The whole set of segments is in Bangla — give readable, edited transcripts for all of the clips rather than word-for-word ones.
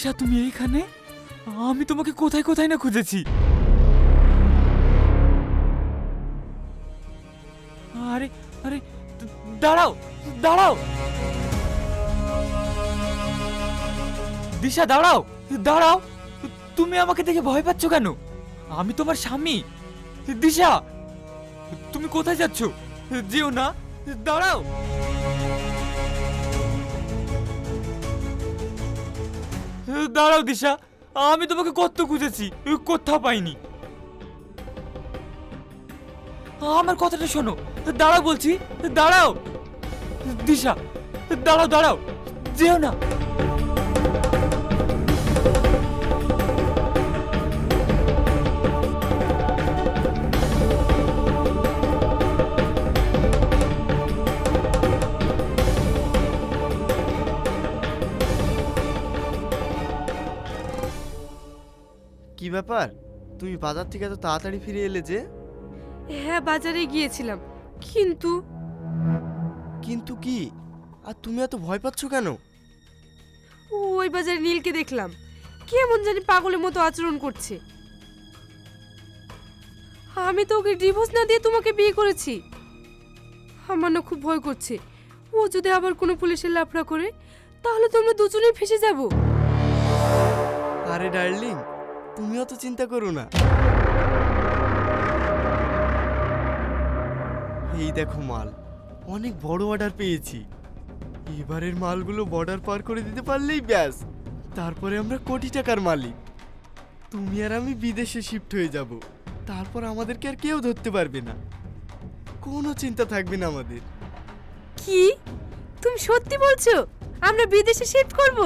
দিশা, তুমি এইখানে? আমি তোমাকে কোথায় কোথায় না খুঁজেছি। আরে আরে, দাঁড়াও দাঁড়াও, দিশা দাঁড়াও দাঁড়াও। তুমি আমাকে দেখে ভয় পাচ্ছ কেন? আমি তোমার স্বামী। দিশা, তুমি কোথায় যাচ্ছ? যেও না, দাঁড়াও। দাঁড়াও দিশা, আমি তোমাকে কত খুঁজেছি, কোথাও পাইনি। আমার কথাটা শোনো, দাঁড়াও বলছি, দাঁড়াও। দিশা দাঁড়াও দাঁড়াও, যেও না। কি ব্যাপার, তুমি বাজার থেকে এত তাড়াতাড়ি ফিরে এলে যে? হ্যাঁ, বাজারে গিয়েছিলাম, কিন্তু কিন্তু কি? আর তুমি এত ভয় পাচ্ছ কেন? ওই বাজারে নীলকে দেখলাম, কেমন জানি পাগলের মতো আচরণ করছে। আমি তো ওকে ডিভোর্স না দিয়ে তোমাকে বিয়ে করেছি। আমার না খুব ভয় করছে, ও যদি আবার কোনো পুলিশের লাফড়া করে, তাহলে তো আমরা দুজনেই ফেসে যাব। আরে ডার্লিং, তুমিও তো চিন্তা করো না। এই দেখো মাল, অনেক বড় অর্ডার পেয়েছি। এবারের মালগুলো বর্ডার পার করে দিতে পারলেই ব্যাস, তারপরে আমরা কোটি টাকার মালিক। তুমি আর আমি বিদেশে শিফট হয়ে যাব, তারপর আমাদেরকে আর কেউ ধরতে পারবে না, কোনো চিন্তা থাকবে না আমাদের। কি, তুমি সত্যি বলছো আমরা বিদেশে শিফট করব?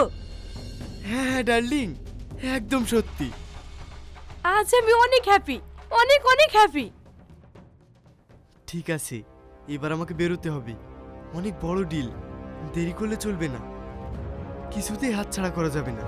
হ্যাঁ হ্যাঁ ডার্লিং, একদম সত্যি। আজ আমি অনেক হ্যাপি, অনেক অনেক হ্যাপি। ঠিক আছে, এবার আমাকে বেরোতে হবে, অনেক বড় ডিল, দেরি করলে চলবে না, কিছুতেই হাতছাড়া করা যাবে না।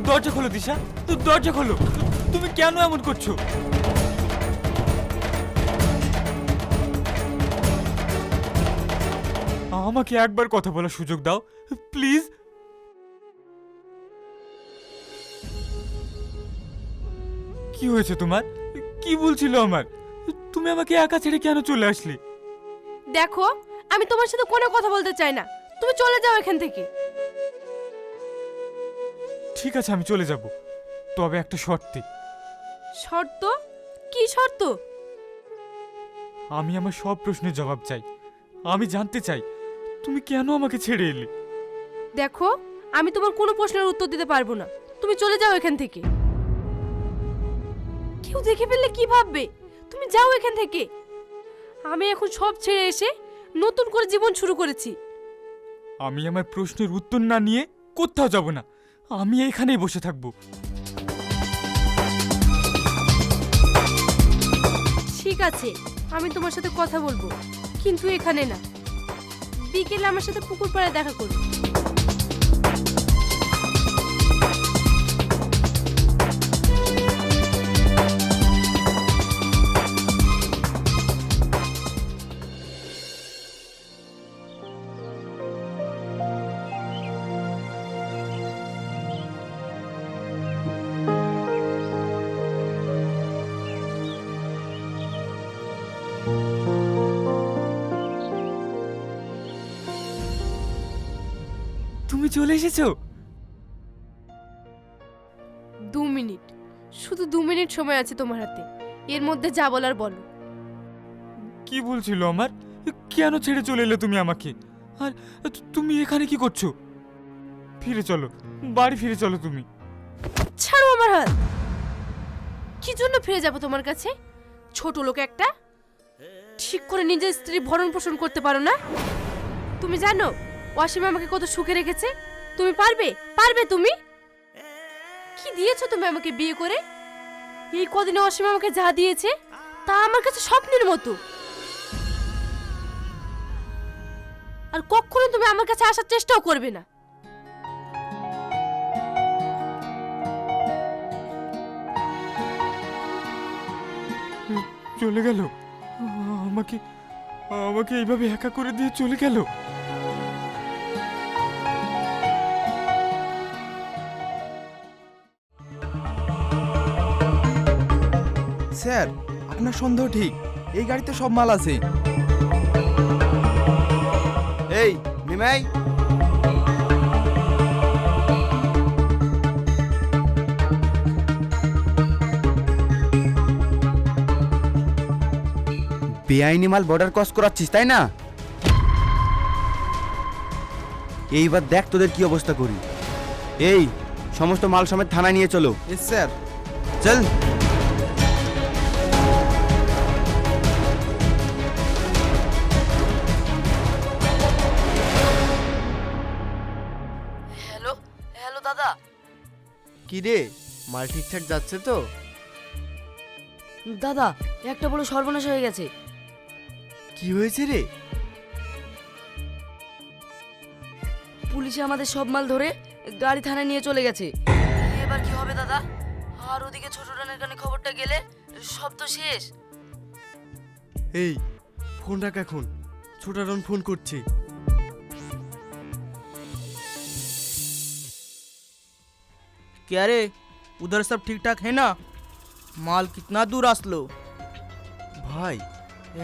দরজা খোলো দিশা, দরজা খোলো। তুমি কেন এমন করছো? আমাকে একবার কথা বলার সুযোগ দাও প্লিজ। কি হয়েছে তোমার? কি বলছিল আমার? তুমি আমাকে একা ছেড়ে কেন চলে আসলে? দেখো, আমি তোমার সাথে কোনো কথা বলতে চাই না, তুমি চলে যাও এখান থেকে। ঠিক আছে, আমি চলে যাব, তবে একটা শর্তে। শর্ত? কি শর্ত? আমি আমার সব প্রশ্নের জবাব চাই। আমি জানতে চাই তুমি কেন আমাকে ছেড়ে এলে। দেখো, আমি তোমার কোনো প্রশ্নের উত্তর দিতে পারবো না, তুমি চলে যাও এখান থেকে। কেউ দেখে ফেললে কি ভাববে? তুমি যাও এখান থেকে। আমি এখন সব ছেড়ে এসে নতুন করে জীবন শুরু করেছি। আমি আমার প্রশ্নের উত্তর না নিয়ে কোথাও যাব না, আমি এইখানেই বসে থাকবো। ঠিক আছে, আমি তোমার সাথে কথা বলবো, কিন্তু এখানে না। বিকেলে আমার সাথে পুকুর পাড়ে দেখা করো। তুমি চলে এসেছো? 2 মিনিট, শুধু 2 মিনিট সময় আছে তোমার হাতে, এর মধ্যে যা বলার বলো। কি বলছিল আমার? কেন ছেড়ে চলে এলে তুমি আমাকে? আর তুমি এখানে কি করছো? ফিরে চলো, বাড়ি ফিরে চলো তুমি। ছাড়ো আমার হাত। কি জন্য ফিরে যাব তোমার কাছে? ছোট লোক একটা, ঠিক করে নিজের স্ত্রী ভরণ পোষণ করতে পারো না? তুমি জানো অসীম আমাকে কত সুখে রেখেছে? তুমি পারবে? পারবে তুমি? কি দিয়েছো তুমি আমাকে বিয়ে করে? এই কদিনে অসীম আমাকে যা দিয়েছে তা আমার কাছে স্বপ্নের মতো। আর কখনো তুমি আমার কাছে আসার চেষ্টাও করবে না। চলে গেল? আমাকে আমাকে এইভাবে একা করে দিয়ে চলে গেল? স্যার, আপনার সন্দেহ ঠিক, এই গাড়িতে সব মাল আছে। এই নিমাই, বেআইনি মাল বর্ডার ক্রস করাচ্ছিস তাই না? এইবার দেখ তোদের কি অবস্থা করি। এই সমস্ত মাল সমেত থানায় নিয়ে চলো। S sir. চল। হ্যালো হ্যালো দাদা। কি রে, মাল ঠিকঠাক যাচ্ছে তো? দাদা একটা বড় সর্বনাশ হয়ে গেছে। কি হয়েছে রে? পুলিশে আমাদের সব মাল ধরে গাড়ি থানায় নিয়ে চলে গেছে। এবার কি হবে দাদা? আর ওদিকে ছোট রানের কানে খবরটা গেলে সব তো শেষ। এই ফোন রাখ এখন, ছোটারন ফোন করছে। क्या रे, उधर सब ठीक ठाक है ना? माल कितना दूर আসলো? ভাই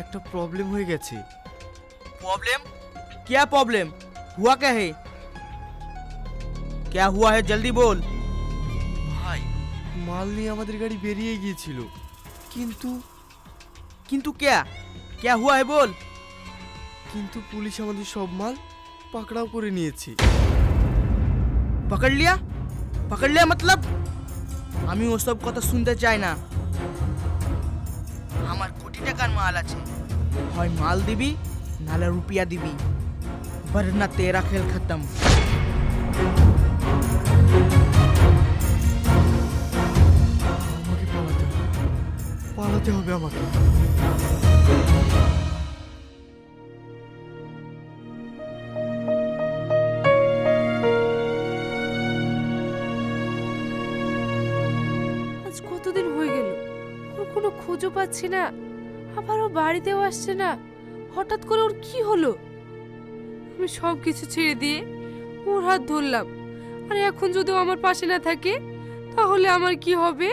একটা প্রবলেম হয়ে গেছে। प्रॉब्लम? क्या प्रॉब्लम हुआ? क्या है? क्या हुआ है जल्दी बोल। ভাই মাল নিয়ে আমাদের গাড়ি বেরিয়ে গিয়েছিল, কিন্তু किंतु क्या क्या हुआ है बोल। কিন্তু পুলিশ আমাদের সব মাল পাকড়াও করে নিয়েছে। पकड़ लिया? पकड़ लिया मतलब? আমি ওসব কথা শুনতে চাই না। আমার কোটি টাকার মাল আছে, হয় মাল দিবি নালে রুপিয়া দিবি, वरना तेरा खेल खत्म। আমাকে পালাতে হবে আমাকে। আজ কতদিন হয়ে গেল ওর কোনো খোঁজও পাচ্ছি না, আবার ও বাড়িতেও আসছে না। হঠাৎ করে ওর কি হলো? আমি সব কিছু ছেড়ে দিয়ে ওর হাত ধরলাম, আর এখন যদি ও আমার পাশে না থাকে তাহলে আমার কি হবে?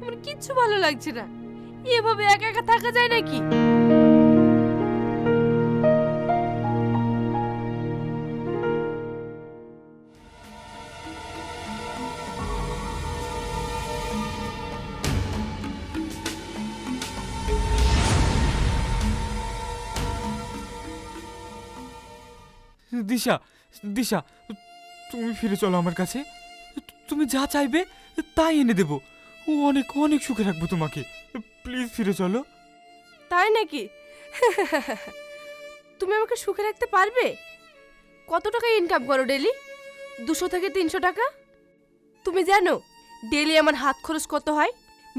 আমার কিচ্ছু ভালো লাগছে না। এভাবে একা একা থাকা যায় নাকি? দিশা, দিশা, তুমি ফিরে চলো আমার কাছে। তুমি যা চাইবে তাই এনে দেবো। অনেক অনেক সুখে রাখবো তোমাকে। প্লিজ ফিরে চলো। তাই নাকি? তুমি আমাকে সুখে রাখতে পারবে? কত টাকা ইনকাম করো ডেলি? 200 থেকে 300 টাকা? তুমি জানো ডেলি আমার হাত খরচ কত হয়?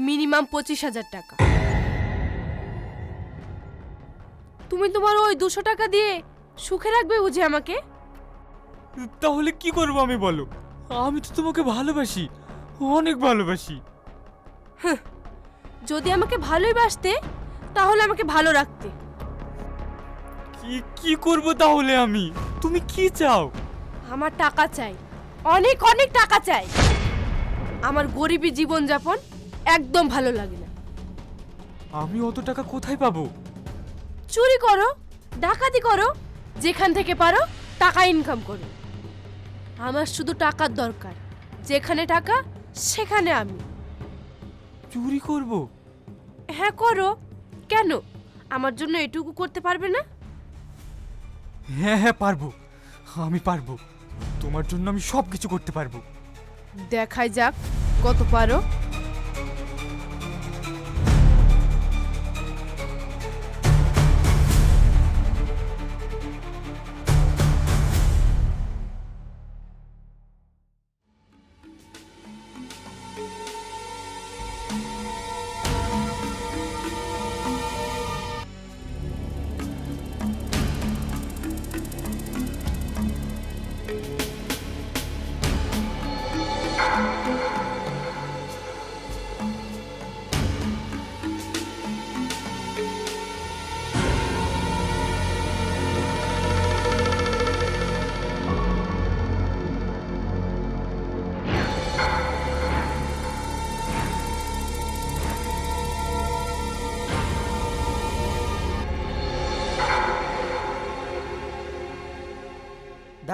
মিনিমাম 25,000 টাকা। তুমি তোমার ওই 200 টাকা দিয়ে সুখে রাখবে বুঝি আমাকে? তাহলে কি করবো আমি বলো? আমি তো তোমাকে ভালোবাসি, অনেক ভালোবাসি। যদি আমাকে ভালোই বাসতে তাহলে আমাকে ভালো রাখতে। কি কি করবো তাহলে আমি? তুমি কি চাও? আমার টাকা চাই, অনেক অনেক টাকা চাই। আমার গরিবী জীবনযাপন একদম ভালো লাগে না। আমি অত টাকা কোথায় পাবো? চুরি করো, ডাকাতি করো, যেখান থেকে পারো টাকা ইনকাম করো। আমার শুধু টাকার দরকার, যেখানে টাকা সেখানে আমি। চুরি করব? হ্যাঁ করো, কেন? আমার জন্য এটুকু করতে পারবে না? হ্যাঁ হ্যাঁ পারবো, আমি পারবো। তোমার জন্য আমি সব কিছু করতে পারবো। দেখাই যাক কত পারো।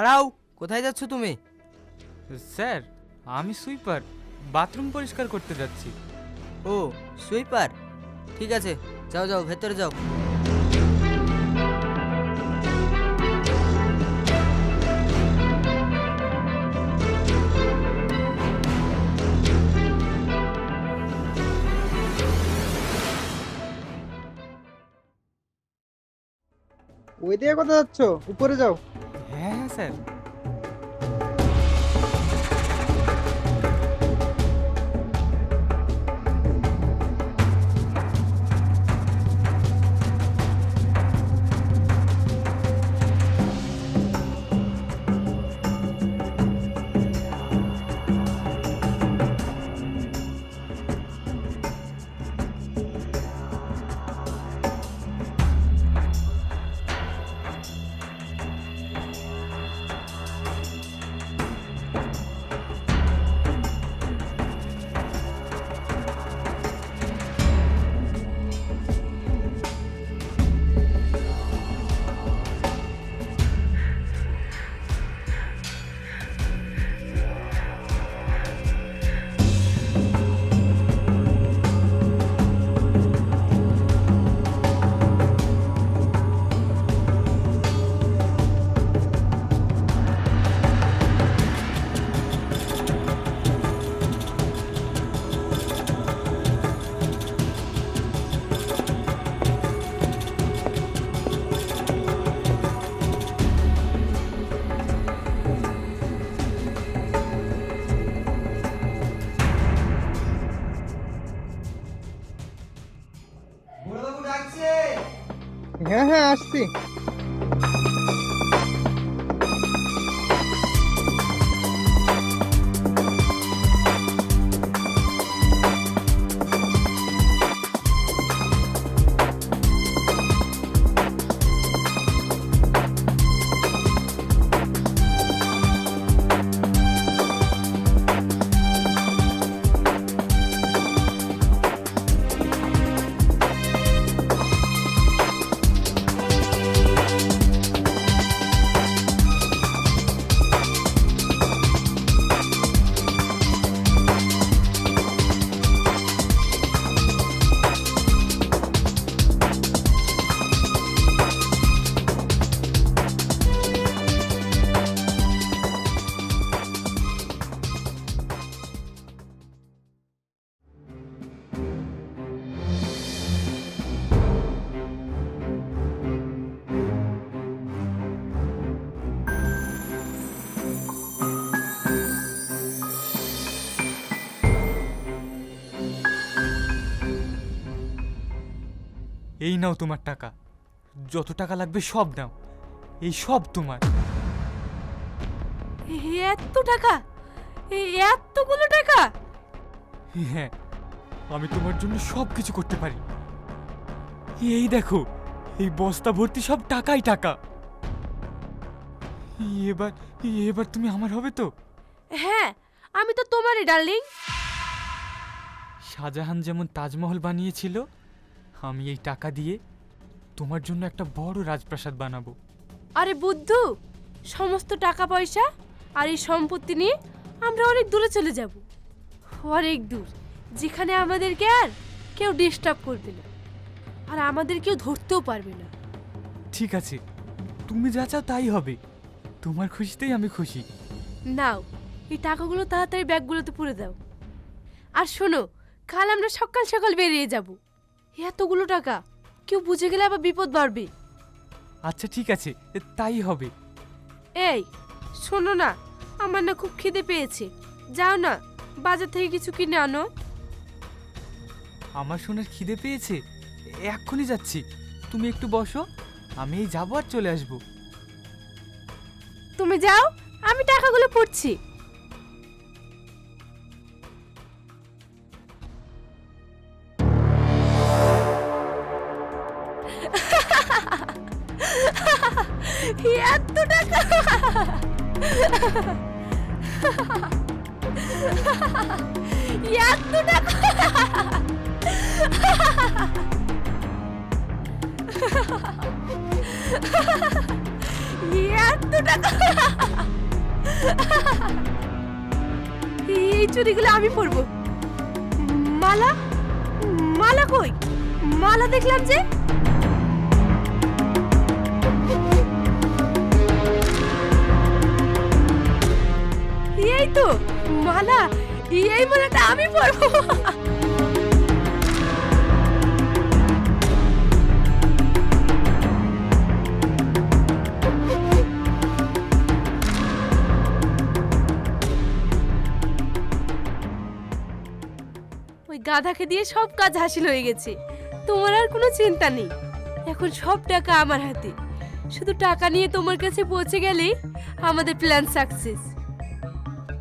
দাঁড়াও, কোথায় যাচ্ছ তুমি? স্যার, আমি সুইপার, বাথরুম পরিষ্কার করতে যাচ্ছি। ও, সুইপার, ঠিক আছে, যাও যাও, ভেতরে যাও। ওই দিকে কোথায় যাচ্ছ? উপরে যাও। হ্যাঁ হ্যাঁ স্যার। হ্যাঁ হ্যাঁ আসছি। এই নাও তোমার টাকা, যত টাকা লাগবে সব নাও, এই সব তোমার। এত টাকা? এতগুলো টাকা? হ্যাঁ, আমি তোমার জন্য সব কিছু করতে পারি। এই দেখো, এই বস্তা ভর্তি সব টাকাই টাকা। এবার এবার তুমি আমার হবে তো? হ্যাঁ, আমি তো তোমারই ডার্লিং। শাহজাহান যেমন তাজমহল বানিয়েছিল, আমি এই টাকা দিয়ে তোমার জন্য একটা বড় রাজপ্রাসাদ বানাবো। আরে বুদ্ধু, সমস্ত টাকা পয়সা আর এই সম্পত্তি নিয়ে আমরা অনেক দূরে চলে যাব, অনেক দূর, যেখানে আমাদেরকে আর কেউ ডিস্টার্ব করবে না, আর আমাদের কেউ ধরতেও পারবে না। ঠিক আছে, তুমি যা চাও তাই হবে। তোমার খুশিতেই আমি খুশি। নাও, এই টাকাগুলো তাড়াতাড়ি ব্যাগগুলোতে পুরে দাও। আর শোনো, কাল আমরা সকাল সকাল বেরিয়ে যাব। এতগুলো টাকা কেউ বুঝে গেলে আবার বিপদ বাড়বে। আচ্ছা ঠিক আছে, তাই হবে। এই শোনো না, আমার না খুব খিদে পেয়েছে, যাও না বাজার থেকে কিছু কিনে আনো। আমার সোনার খিদে পেয়েছে, এক্ষুনি যাচ্ছি। তুমি একটু বসো, আমি এই যাবো আর চলে আসবো। তুমি যাও, আমি টাকাগুলো পড়ছি। এত টাকা! এত টাকা! এত টাকা! এই চুড়িগুলো আমি পরবো। মালা, মালা কই? মালা দেখলাম যে। এই তো মালা, এই মালাটা আমি পরবো। ওই গাধাকে দিয়ে সব কাজ হাসিল হয়ে গেছে। তোমার আর কোনো চিন্তা নেই, এখন সব টাকা আমার হাতে। শুধু টাকা নিয়ে তোমার কাছে পৌঁছে গেলেই আমাদের প্ল্যান সাকসেস।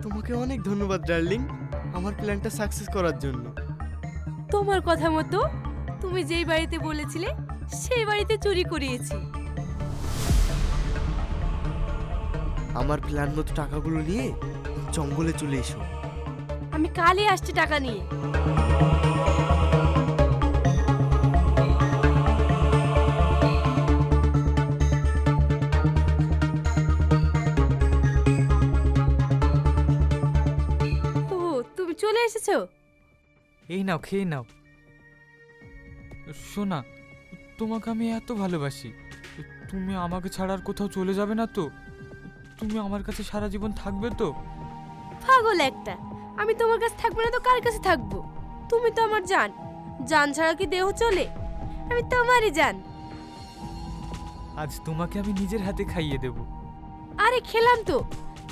তোমাকে অনেক ধন্যবাদ ডার্লিং, আমার প্ল্যানটা সাকসেস করার জন্য। তোমার কথা মতো তুমি যেই বাড়িতে বলেছিলে সেই বাড়িতে চুরি করিয়েছি। আমার প্ল্যান মতো টাকাগুলো নিয়ে জঙ্গলে চলে এসো। আমি কালই আসছি টাকা নিয়ে। ও, তুমি চলে এসেছো? এই নাও, খেয়ে নাও। শোনা, তোমাকে আমি এত ভালোবাসি, তুমি আমাকে ছাড়া আর কোথাও চলে যাবে না তো? তুমি আমার কাছে সারা জীবন থাকবে তো? পাগল একটা, আমি তোমার কাছে থাকবো না তো কার কাছে থাকবো? তুমি তো আমার জান, জান ছাড়া কি দেহ চলে? আমি তোমারই জান। আজ তোমাকে আমি নিজের হাতে খাইয়ে দেব। আরে খেলাম তো,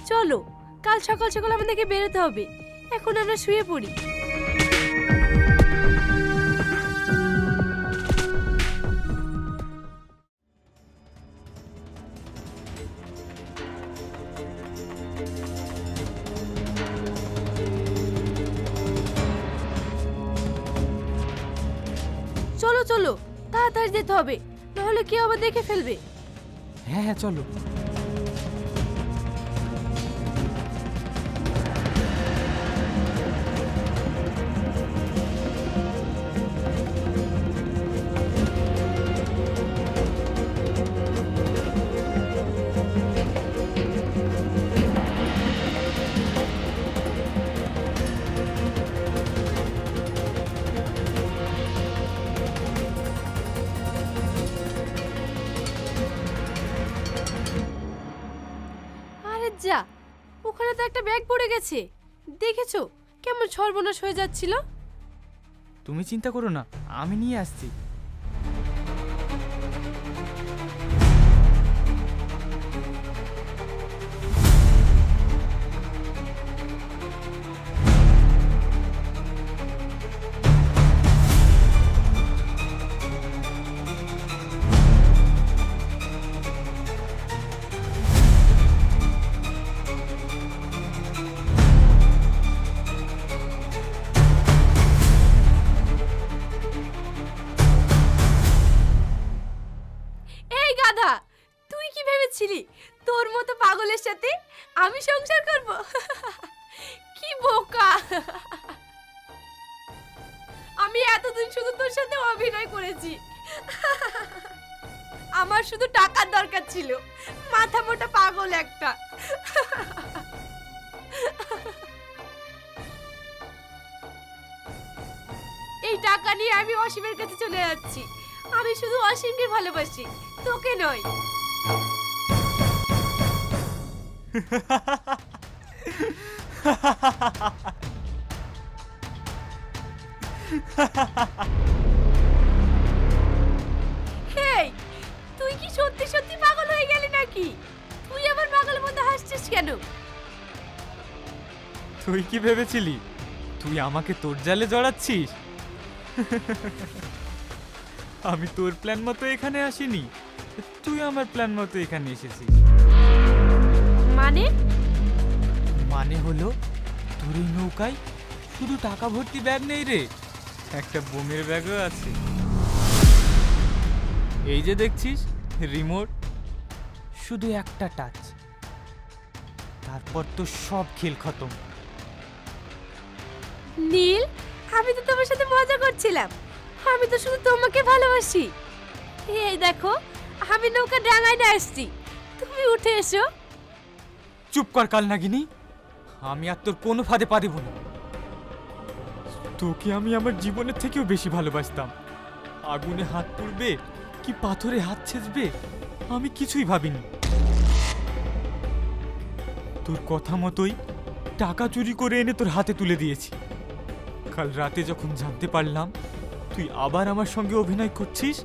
চলো কাল সকাল সকাল আমাদেরকে বেরোতে হবে। এখন আমরা শুয়ে পড়ি। চলো চলো, তাড়াতাড়ি যেতে হবে, নাহলে কেউ আবার দেখে ফেলবে। হ্যাঁ হ্যাঁ, চলো। আরে যা, ওখানে তো একটা ব্যাগ পড়ে গেছে। দেখেছো কেমন সর্বনাশ হয়ে যাচ্ছিল? তুমি চিন্তা করো না, আমি নিয়ে আসছি। এই গাধা, তুই কি ভেবেছিলি তোর মতো পাগলের সাথে আমি সংসার করব? কি বোকা! আমি এতদিন শুধু তোর সাথে অভিনয় করেছি। আমার শুধু টাকার দরকার ছিল, মাথা মোটা পাগল একটা। এই টাকা নিয়ে আমি অসীমের কাছে চলে যাচ্ছি। আমি শুধু অসীমকে ভালোবাসি, তোকে নয়। হেই, তুই কি সত্যি সত্যি পাগল হয়ে গেলি নাকি? তুই আমার পাগলের মধ্যে হাসছিস কেন? তুই কি ভেবেছিলি তুই আমাকে তোর জালে জড়াচ্ছিস? আমি তোর প্ল্যান মতো এখানে আসিনি, তুই আমার প্ল্যান মতো এখানে এসেছিস। মানে? মানে হলো তোর এই নৌকায় শুধু টাকা ভর্তি ব্যাগ নেই রে, একটা বোমের ব্যাগও আছে। এই যে দেখছিস রিমোট, শুধু একটা টাচ, তারপর তো সব খেল খতম। নীল, আমি তো তোমার সাথে মজা করছিলাম। আমি তো শুধু তোমাকে ভালোবাসি। এই দেখো, আমি নৌকা ডাঙায় না আসছি, তুমি উঠে এসো। চুপ কর কাল নাগিনী, আমি আর তোর কোনো ফাঁদে পা দেব না। তোকে আমি আমার জীবনের থেকেও বেশি ভালোবাসতাম। আগুনে হাত পুড়বে কি পাথরে হাত ছেঁচবে আমি কিছুই ভাবিনি। তোর কথা মতোই টাকা চুরি করে এনে তোর হাতে তুলে দিয়েছি। কাল রাতে যখন জানতে পারলাম তুই আবার আমার সঙ্গে অভিনয় করছিস,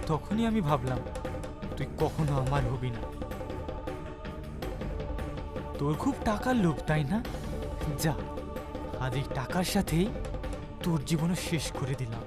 তখনই আমি ভাবলাম তুই কখনো আমার হবি না। তোর খুব টাকার লোভ তাই না? যা, আজ এই টাকার সাথেই তোর জীবনও শেষ করে দিলাম।